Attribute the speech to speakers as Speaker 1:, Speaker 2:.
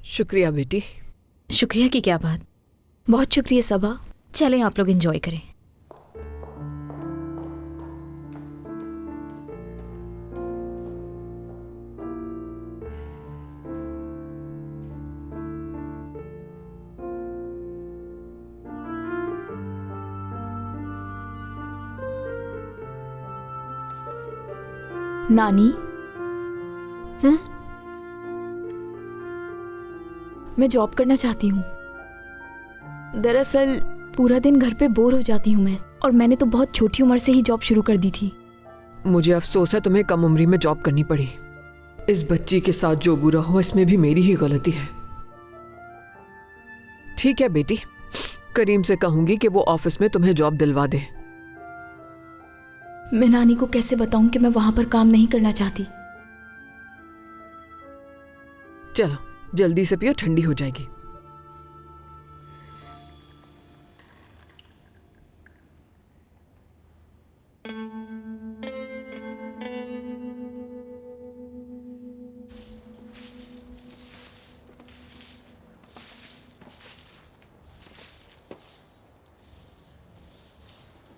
Speaker 1: शुक्रिया बेटी।
Speaker 2: शुक्रिया की क्या बात।
Speaker 3: बहुत शुक्रिया सबा।
Speaker 2: चलें आप लोग एंजॉय करें।
Speaker 3: नानी, मैं जॉब करना चाहती हूँ। दरअसल पूरा दिन घर पे बोर हो जाती हूँ मैं, और मैंने तो बहुत छोटी उम्र से ही जॉब शुरू कर दी थी।
Speaker 1: मुझे अफसोस है तुम्हें कम उम्री में जॉब करनी पड़ी। इस बच्ची के साथ जो बुरा हो इसमें भी मेरी ही गलती है। ठीक है बेटी, करीम से कहूंगी कि वो ऑफिस में तुम्हें जॉब दिलवा दे।
Speaker 3: मैं नानी को कैसे बताऊं कि मैं वहां पर काम नहीं करना चाहती।
Speaker 1: चलो जल्दी से पियो, ठंडी हो जाएगी।